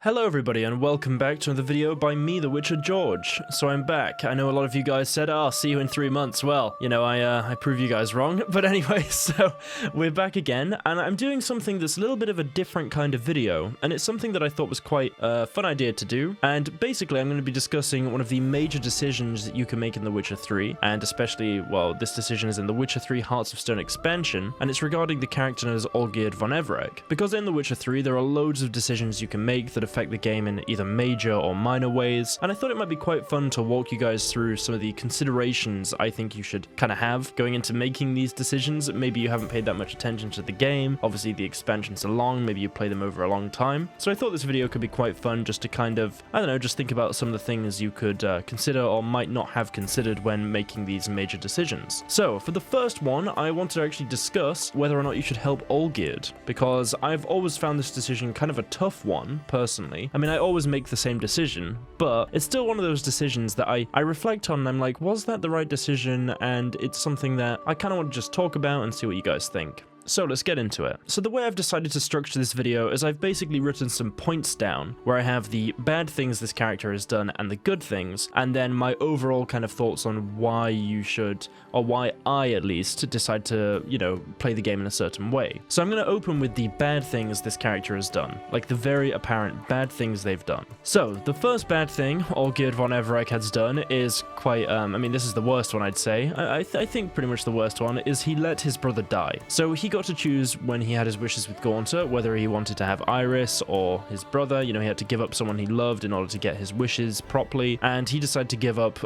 Hello everybody and welcome back to another video by me, the WitcherGeorge. So I'm back. I know a lot of you guys said, "Oh, see you in 3 months." Well, you know, I prove you guys wrong. But anyway, so we're back again, and I'm doing something that's a little bit of a different kind of video, and it's something that I thought was quite a fun idea to do. And basically, I'm going to be discussing one of the major decisions that you can make in The Witcher 3, and especially, well, this decision is in The Witcher 3 Hearts of Stone expansion, and it's regarding the character known as Olgierd von Everec. Because in The Witcher 3, there are loads of decisions you can make that affect the game in either major or minor ways, and I thought it might be quite fun to walk you guys through some of the considerations I think you should kind of have going into making these decisions. Maybe you haven't paid that much attention to the game, obviously the expansions are long, maybe you play them over a long time, so I thought this video could be quite fun just to kind of, I don't know, just think about some of the things you could consider or might not have considered when making these major decisions. So, for the first one, I want to actually discuss whether or not you should help Olgierd, because I've always found this decision kind of a tough one, personally. I mean, I always make the same decision, but it's still one of those decisions that I reflect on and I'm like, was that the right decision? And it's something that I kind of want to just talk about and see what you guys think. So let's get into it. So the way I've decided to structure this video is I've basically written some points down where I have the bad things this character has done and the good things, and then my overall kind of thoughts on why you should, or why I at least, decide to, you know, play the game in a certain way. So I'm going to open with the bad things this character has done, like the very apparent bad things they've done. So the first bad thing Olgierd von Everec has done is quite, I mean, this is the worst one I'd say. I think pretty much the worst one is he let his brother die. So he got to choose when he had his wishes with Gunter, whether he wanted to have Iris or his brother. You know, he had to give up someone he loved in order to get his wishes properly, and he decided to give up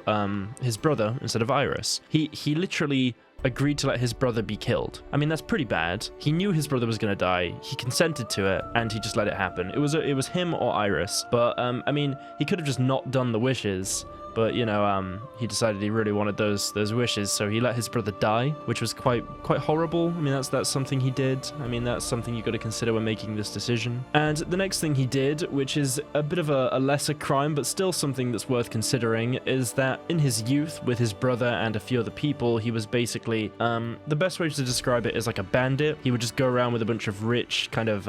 his brother instead of Iris. He literally agreed to let his brother be killed. I mean, that's pretty bad. He knew his brother was going to die, he consented to it, and he just let it happen. It was him or Iris, but I mean, he could have just not done the wishes, but you know, he decided he really wanted those wishes, so he let his brother die, which was quite horrible. I mean, that's something he did. I mean, that's something you got to consider when making this decision. And the next thing he did, which is a bit of a lesser crime, but still something that's worth considering, is that in his youth, with his brother and a few other people, he was basically, the best way to describe it is like a bandit. He would just go around with a bunch of rich kind of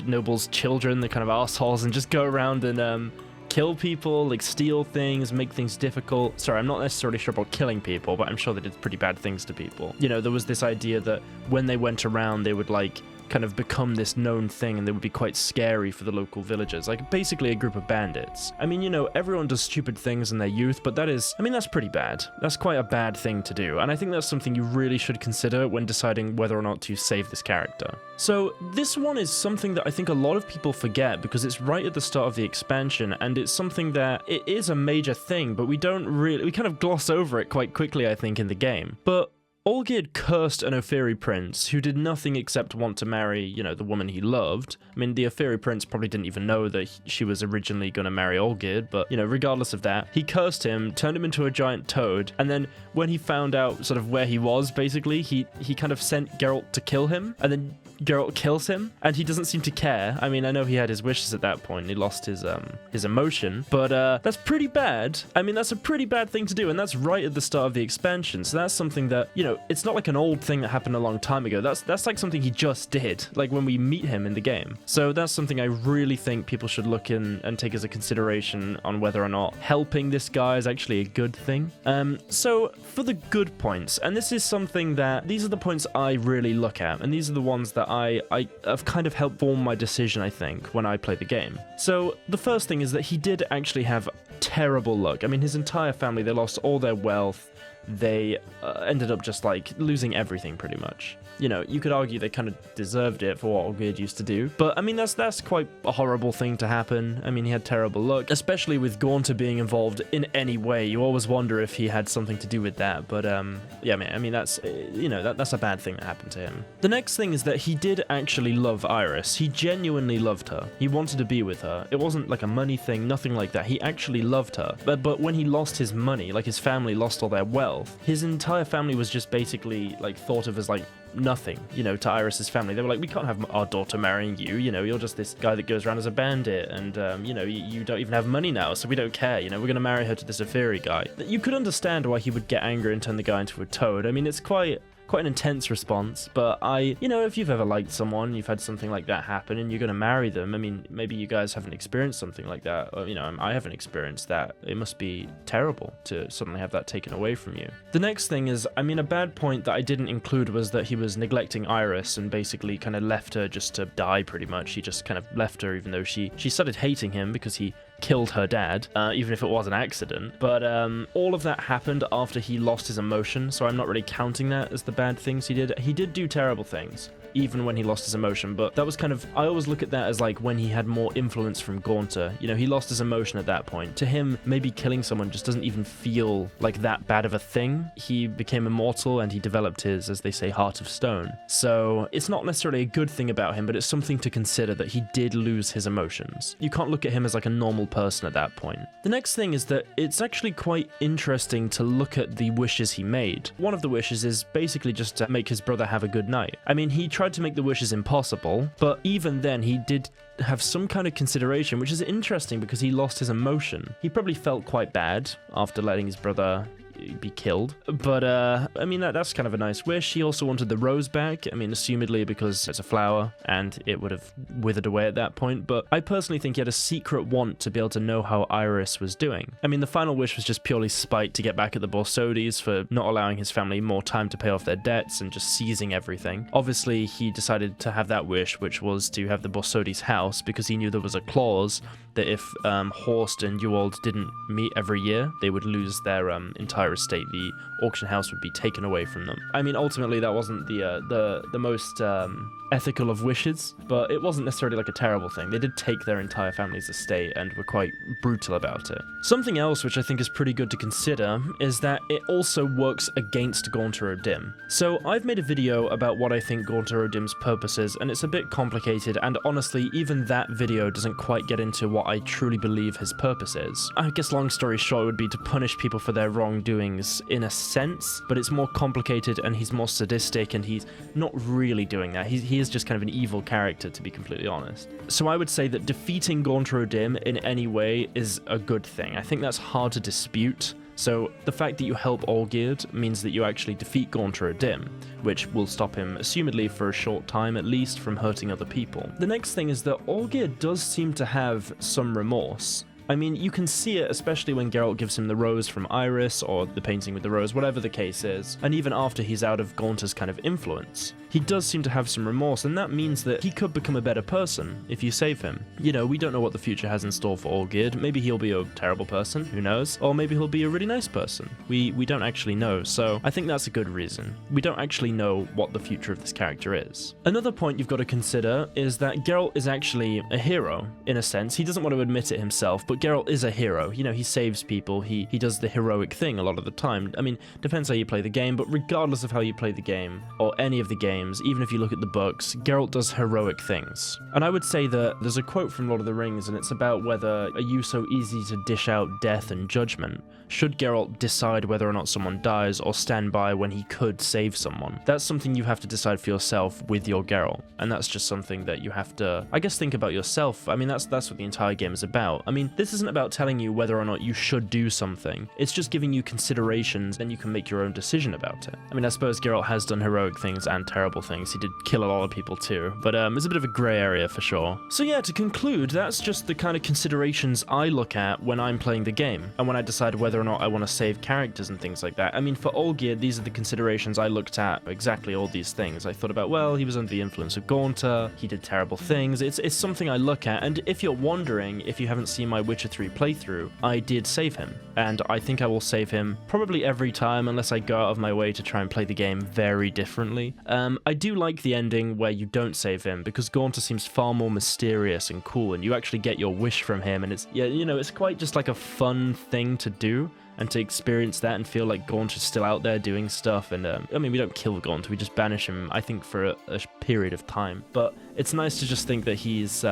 nobles' children, the kind of assholes, and just go around and kill people, like steal things, make things difficult. Sorry, I'm not necessarily sure about killing people, but I'm sure they did pretty bad things to people. You know, there was this idea that when they went around, they would like kind of become this known thing and they would be quite scary for the local villagers, like basically a group of bandits. I mean, you know, everyone does stupid things in their youth, but that is, I mean, that's pretty bad. That's quite a bad thing to do, and I think that's something you really should consider when deciding whether or not to save this character. So this one is something that I think a lot of people forget because it's right at the start of the expansion, and it's something that it is a major thing, but we kind of gloss over it quite quickly, I think, in the game. But Olgierd cursed an Ophiri prince who did nothing except want to marry, you know, the woman he loved. I mean, the Ophiri prince probably didn't even know that she was originally going to marry Olgierd, but, you know, regardless of that, he cursed him, turned him into a giant toad, and then when he found out sort of where he was, basically, he kind of sent Geralt to kill him, and then Geralt kills him, and he doesn't seem to care. I mean, I know he had his wishes at that point, he lost his emotion, but that's pretty bad. I mean, that's a pretty bad thing to do, and that's right at the start of the expansion, so that's something that, you know, it's not like an old thing that happened a long time ago. That's like something he just did, like when we meet him in the game. So that's something I really think people should look in and take as a consideration on whether or not helping this guy is actually a good thing. So for the good points, and this is something that, these are the points I really look at, and these are the ones that I have kind of helped form my decision, I think, when I play the game. So the first thing is that he did actually have terrible luck. I mean, his entire family, they lost all their wealth. They ended up just like losing everything pretty much. You know, you could argue they kind of deserved it for what Olgierd used to do, but I mean, that's quite a horrible thing to happen. I mean, he had terrible luck, especially with Gunter being involved in any way. You always wonder if he had something to do with that, but yeah, I mean, that's, you know, that's a bad thing that happened to him. The next thing is that he did actually love Iris. He genuinely loved her. He wanted to be with her. It wasn't like a money thing, nothing like that. He actually loved her, but when he lost his money, like his family lost all their wealth, his entire family was just basically like thought of as like nothing, you know, to Iris's family. They were like, we can't have our daughter marrying you, you know, you're just this guy that goes around as a bandit, and, you know, you don't even have money now, so we don't care, you know, we're going to marry her to this Ophiri guy. You could understand why he would get angry and turn the guy into a toad. I mean, it's quite quite an intense response, but you know, if you've ever liked someone, you've had something like that happen, and you're going to marry them, I mean, maybe you guys haven't experienced something like that, or, you know, I haven't experienced that. It must be terrible to suddenly have that taken away from you. The next thing is, I mean, a bad point that I didn't include was that he was neglecting Iris and basically kind of left her just to die, pretty much. He just kind of left her, even though she started hating him because he killed her dad, even if it was an accident. But all of that happened after he lost his emotion, so I'm not really counting that as the bad things he did. He did do terrible things, even when he lost his emotion, but that was kind of, I always look at that as like when he had more influence from Gunter. You know, he lost his emotion at that point. To him, maybe killing someone just doesn't even feel like that bad of a thing. He became immortal and he developed his, as they say, heart of stone. So it's not necessarily a good thing about him, but it's something to consider that he did lose his emotions. You can't look at him as like a normal person at that point. The next thing is that it's actually quite interesting to look at the wishes he made. One of the wishes is basically just to make his brother have a good night. I mean, he tried to make the wishes impossible, but even then he did have some kind of consideration, which is interesting because he lost his emotion. He probably felt quite bad after letting his brother be killed, but I mean, that's kind of a nice wish. He also wanted the rose back, I mean, assumedly because it's a flower and it would have withered away at that point, but I personally think he had a secret want to be able to know how Iris was doing. I mean, the final wish was just purely spite to get back at the Borsodis for not allowing his family more time to pay off their debts and just seizing everything. Obviously, he decided to have that wish, which was to have the Borsodis' house, because he knew there was a clause that if Horst and Ewald didn't meet every year, they would lose their entire estate. The auction house would be taken away from them. I mean, ultimately, that wasn't the most ethical of wishes, but it wasn't necessarily like a terrible thing. They did take their entire family's estate and were quite brutal about it. Something else which I think is pretty good to consider is that it also works against Gunter Dim. So I've made a video about what I think Gunter Dim's purpose is, and it's a bit complicated, and honestly, even that video doesn't quite get into what I truly believe his purpose is. I guess long story short would be to punish people for their wrongdoings in a sense, but it's more complicated and he's more sadistic and he's not really doing that. He is just kind of an evil character, to be completely honest. So I would say that defeating Gunter Dim in any way is a good thing. I think that's hard to dispute. So the fact that you help Olgierd means that you actually defeat Gunter Dim, which will stop him, assumedly for a short time at least, from hurting other people. The next thing is that Olgierd does seem to have some remorse. I mean, you can see it, especially when Geralt gives him the rose from Iris, or the painting with the rose, whatever the case is, and even after he's out of Gunter's kind of influence. He does seem to have some remorse, and that means that he could become a better person if you save him. You know, we don't know what the future has in store for Olgierd. Maybe he'll be a terrible person, who knows? Or maybe he'll be a really nice person. We don't actually know, so I think that's a good reason. We don't actually know what the future of this character is. Another point you've got to consider is that Geralt is actually a hero, in a sense. He doesn't want to admit it himself, but Geralt is a hero. You know, he saves people, he does the heroic thing a lot of the time. I mean, depends how you play the game, but regardless of how you play the game, or any of the games, even if you look at the books, Geralt does heroic things. And I would say that there's a quote from Lord of the Rings, and it's about whether are you so easy to dish out death and judgment? Should Geralt decide whether or not someone dies, or stand by when he could save someone? That's something you have to decide for yourself with your Geralt, and that's just something that you have to, I guess, think about yourself. I mean, that's what the entire game is about. I mean, this isn't about telling you whether or not you should do something. It's just giving you considerations, then you can make your own decision about it. I mean, I suppose Geralt has done heroic things and terrible things. He did kill a lot of people too, but it's a bit of a grey area for sure. So yeah, to conclude, that's just the kind of considerations I look at when I'm playing the game, and when I decide whether or not I want to save characters and things like that. I mean, for Olgierd, these are the considerations I looked at, exactly all these things. I thought about, well, he was under the influence of Gunter, he did terrible things. It's something I look at, and if you're wondering, if you haven't seen my Witcher 3 playthrough, I did save him, and I think I will save him probably every time, unless I go out of my way to try and play the game very differently. I do like the ending where you don't save him, because Gunter seems far more mysterious and cool, and you actually get your wish from him, and it's, yeah, you know, it's quite just like a fun thing to do, and to experience that and feel like Gunter's still out there doing stuff. And I mean, we don't kill Gunter, we just banish him, I think, for a period of time, but it's nice to just think that he's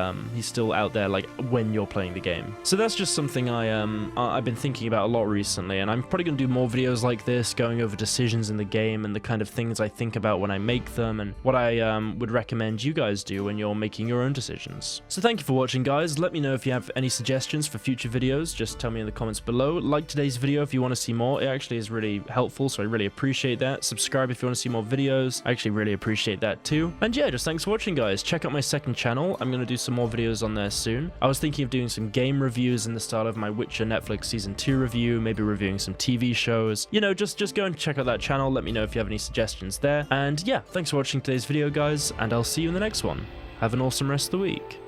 still out there, like, when you're playing the game. So that's just something I've been thinking about a lot recently, and I'm probably gonna do more videos like this, going over decisions in the game and the kind of things I think about when I make them, and what I would recommend you guys do when you're making your own decisions. So thank you for watching, guys. Let me know if you have any suggestions for future videos. Just tell me in the comments below. Like today's video video if you want to see more. It actually is really helpful, so I really appreciate that. Subscribe if you want to see more videos. I actually really appreciate that too. And yeah, just thanks for watching, guys. Check out my second channel. I'm going to do some more videos on there soon. I was thinking of doing some game reviews in the style of my Witcher Netflix Season 2 review, maybe reviewing some TV shows. You know, just go and check out that channel. Let me know if you have any suggestions there. And yeah, thanks for watching today's video, guys, and I'll see you in the next one. Have an awesome rest of the week.